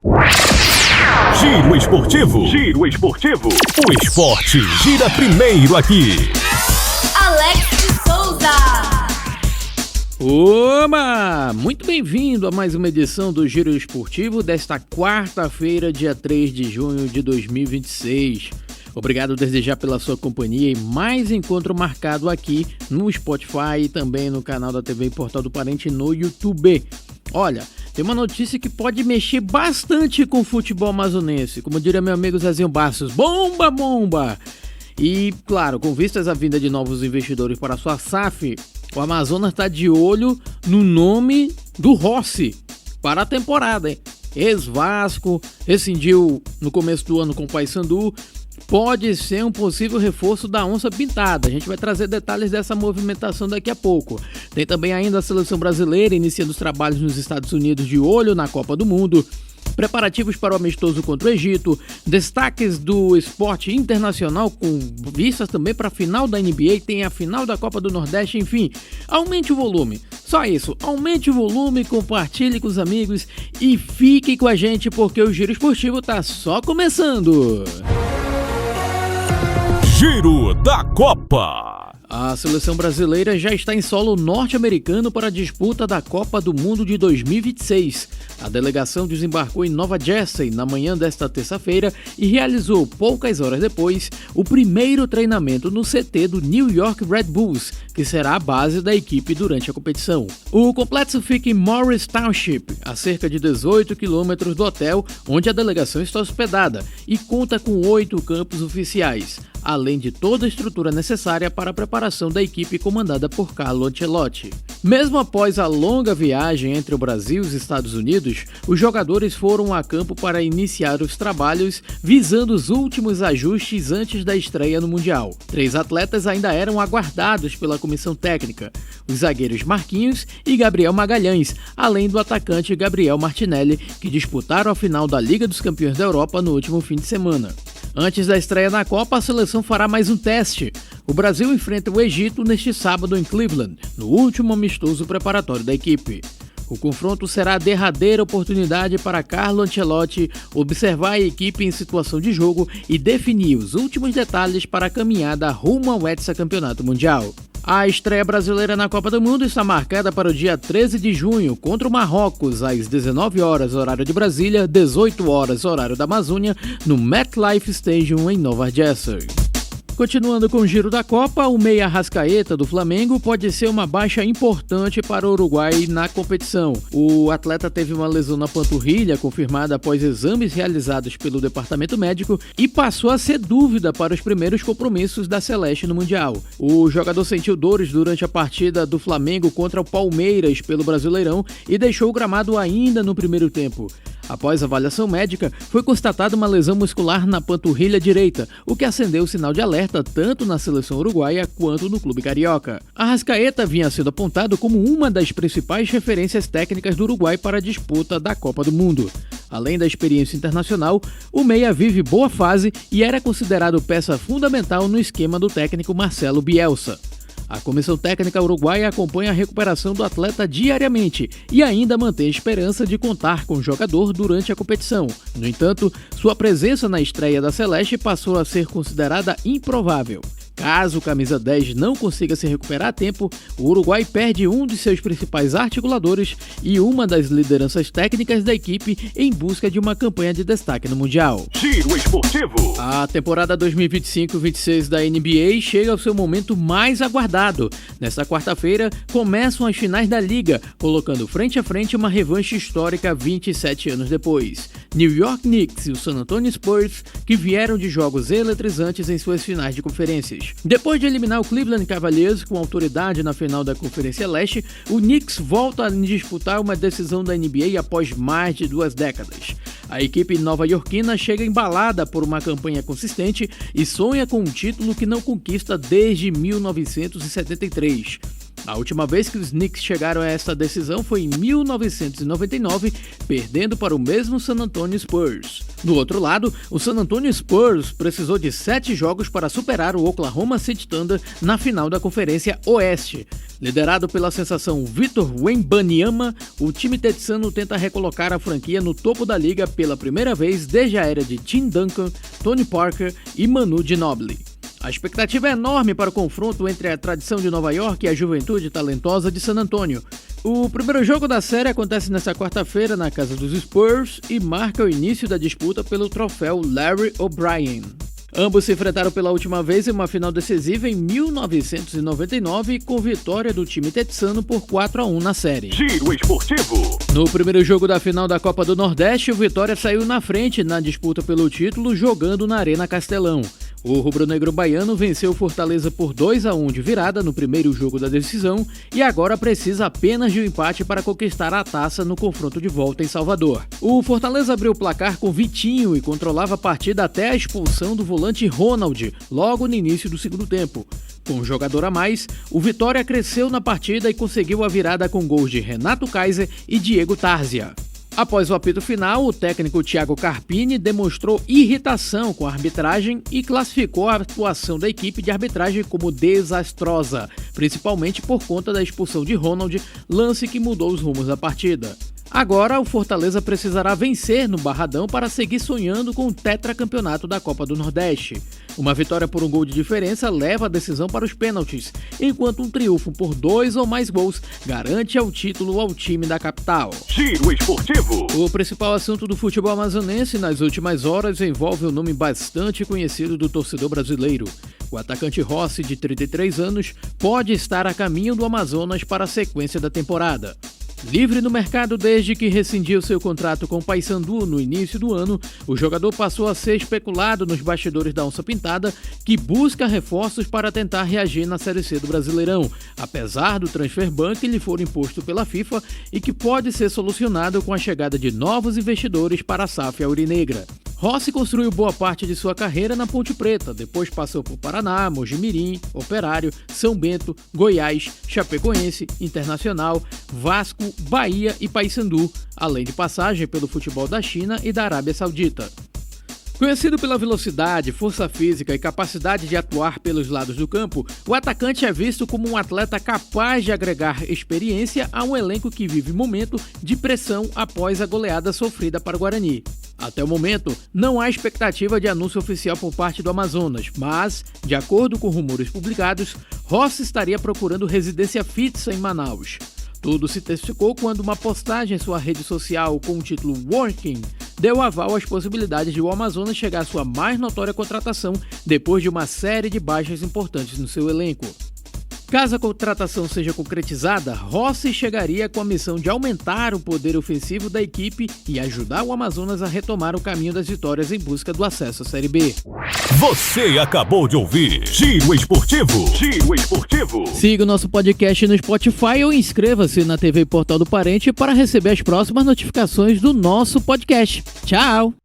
Giro Esportivo. Giro Esportivo. O esporte gira primeiro aqui. Alex de Souza. Oba! Muito bem-vindo a mais uma edição do Giro Esportivo desta quarta-feira, dia 3 de junho de 2026. Obrigado desde já pela sua companhia e mais encontro marcado aqui no Spotify e também no canal da TV Portal do Parente no YouTube. Olha, tem uma notícia que pode mexer bastante com o futebol amazonense, como diria meu amigo Zezinho Bastos, bomba, bomba! E, claro, com vistas à vinda de novos investidores para a sua SAF, o Amazonas está de olho no nome do Rossi para a temporada, hein? Ex-Vasco, rescindiu no começo do ano com o Paysandu, pode ser um possível reforço da Onça Pintada. A gente vai trazer detalhes dessa movimentação daqui a pouco. Tem também ainda a seleção brasileira iniciando os trabalhos nos Estados Unidos de olho na Copa do Mundo. Preparativos para o amistoso contra o Egito, destaques do esporte internacional com vistas também para a final da NBA, tem a final da Copa do Nordeste, enfim, aumente o volume, só isso, aumente o volume, compartilhe com os amigos e fique com a gente porque o Giro Esportivo está só começando. Giro da Copa. A seleção brasileira já está em solo norte-americano para a disputa da Copa do Mundo de 2026. A delegação desembarcou em Nova Jersey na manhã desta terça-feira e realizou, poucas horas depois, o primeiro treinamento no CT do New York Red Bulls, que será a base da equipe durante a competição. O complexo fica em Morris Township, a cerca de 18 quilômetros do hotel onde a delegação está hospedada, e conta com 8 campos oficiais, além de toda a estrutura necessária para a preparação da equipe comandada por Carlo Ancelotti. Mesmo após a longa viagem entre o Brasil e os Estados Unidos, os jogadores foram a campo para iniciar os trabalhos visando os últimos ajustes antes da estreia no Mundial. 3 atletas ainda eram aguardados pela comissão técnica, os zagueiros Marquinhos e Gabriel Magalhães, além do atacante Gabriel Martinelli, que disputaram a final da Liga dos Campeões da Europa no último fim de semana. Antes da estreia na Copa, a seleção fará mais um teste. O Brasil enfrenta o Egito neste sábado em Cleveland, no último amistoso preparatório da equipe. O confronto será a derradeira oportunidade para Carlo Ancelotti observar a equipe em situação de jogo e definir os últimos detalhes para a caminhada rumo ao hexacampeonato mundial. A estreia brasileira na Copa do Mundo está marcada para o dia 13 de junho contra o Marrocos, às 19 horas, horário de Brasília, 18 horas, horário da Amazônia, no MetLife Stadium em Nova Jersey. Continuando com o giro da Copa, o meia Arrascaeta do Flamengo pode ser uma baixa importante para o Uruguai na competição. O atleta teve uma lesão na panturrilha confirmada após exames realizados pelo departamento médico e passou a ser dúvida para os primeiros compromissos da Celeste no Mundial. O jogador sentiu dores durante a partida do Flamengo contra o Palmeiras pelo Brasileirão e deixou o gramado ainda no primeiro tempo. Após avaliação médica, foi constatada uma lesão muscular na panturrilha direita, o que acendeu o sinal de alerta tanto na seleção uruguaia quanto no clube carioca. Arrascaeta vinha sendo apontado como uma das principais referências técnicas do Uruguai para a disputa da Copa do Mundo. Além da experiência internacional, o meia vive boa fase e era considerado peça fundamental no esquema do técnico Marcelo Bielsa. A comissão técnica uruguaia acompanha a recuperação do atleta diariamente e ainda mantém a esperança de contar com o jogador durante a competição. No entanto, sua presença na estreia da Celeste passou a ser considerada improvável. Caso o camisa 10 não consiga se recuperar a tempo, o Uruguai perde um de seus principais articuladores e uma das lideranças técnicas da equipe em busca de uma campanha de destaque no Mundial. Giro Esportivo. A temporada 2025-26 da NBA chega ao seu momento mais aguardado. Nesta quarta-feira, começam as finais da Liga, colocando frente a frente uma revanche histórica 27 anos depois. New York Knicks e o San Antonio Spurs, que vieram de jogos eletrizantes em suas finais de conferências. Depois de eliminar o Cleveland Cavaliers com autoridade na final da Conferência Leste, o Knicks volta a disputar uma decisão da NBA após mais de 2 décadas. A equipe nova-iorquina chega embalada por uma campanha consistente e sonha com um título que não conquista desde 1973. A última vez que os Knicks chegaram a essa decisão foi em 1999, perdendo para o mesmo San Antonio Spurs. Do outro lado, o San Antonio Spurs precisou de 7 jogos para superar o Oklahoma City Thunder na final da Conferência Oeste. Liderado pela sensação Vitor Wembanyama, o time texano tenta recolocar a franquia no topo da liga pela primeira vez desde a era de Tim Duncan, Tony Parker e Manu Ginobili. A expectativa é enorme para o confronto entre a tradição de Nova York e a juventude talentosa de San Antonio. O primeiro jogo da série acontece nesta quarta-feira na casa dos Spurs e marca o início da disputa pelo troféu Larry O'Brien. Ambos se enfrentaram pela última vez em uma final decisiva em 1999, com vitória do time texano por 4-1 na série. Giro Esportivo. No primeiro jogo da final da Copa do Nordeste, o Vitória saiu na frente na disputa pelo título, jogando na Arena Castelão. O rubro-negro baiano venceu o Fortaleza por 2-1 de virada no primeiro jogo da decisão e agora precisa apenas de um empate para conquistar a taça no confronto de volta em Salvador. O Fortaleza abriu o placar com Vitinho e controlava a partida até a expulsão do volante Ronald, logo no início do segundo tempo. Com um jogador a mais, o Vitória cresceu na partida e conseguiu a virada com gols de Renato Kaiser e Diego Tarzia. Após o apito final, o técnico Thiago Carpini demonstrou irritação com a arbitragem e classificou a atuação da equipe de arbitragem como desastrosa, principalmente por conta da expulsão de Ronald, lance que mudou os rumos da partida. Agora, o Fortaleza precisará vencer no Barradão para seguir sonhando com o tetracampeonato da Copa do Nordeste. Uma vitória por um gol de diferença leva a decisão para os pênaltis, enquanto um triunfo por 2 ou mais gols garante o título ao time da capital. Giro Esportivo. O principal assunto do futebol amazonense nas últimas horas envolve o nome bastante conhecido do torcedor brasileiro. O atacante Rossi, de 33 anos, pode estar a caminho do Amazonas para a sequência da temporada. Livre no mercado desde que rescindiu seu contrato com o Paysandu no início do ano, o jogador passou a ser especulado nos bastidores da Onça Pintada, que busca reforços para tentar reagir na Série C do Brasileirão, apesar do transfer ban que lhe for imposto pela FIFA e que pode ser solucionado com a chegada de novos investidores para a SAF aurinegra. Rossi construiu boa parte de sua carreira na Ponte Preta, depois passou por Paraná, Mojimirim, Operário, São Bento, Goiás, Chapecoense, Internacional, Vasco, Bahia e Paysandu, além de passagem pelo futebol da China e da Arábia Saudita. Conhecido pela velocidade, força física e capacidade de atuar pelos lados do campo, o atacante é visto como um atleta capaz de agregar experiência a um elenco que vive momento de pressão após a goleada sofrida para o Guarani. Até o momento, não há expectativa de anúncio oficial por parte do Amazonas, mas, de acordo com rumores publicados, Rossi estaria procurando residência fixa em Manaus. Tudo se testificou quando uma postagem em sua rede social com o título Working deu aval às possibilidades de o Amazonas chegar à sua mais notória contratação depois de uma série de baixas importantes no seu elenco. Caso a contratação seja concretizada, Rossi chegaria com a missão de aumentar o poder ofensivo da equipe e ajudar o Amazonas a retomar o caminho das vitórias em busca do acesso à Série B. Você acabou de ouvir Giro Esportivo. Giro Esportivo. Siga o nosso podcast no Spotify ou inscreva-se na TV Portal do Parente para receber as próximas notificações do nosso podcast. Tchau!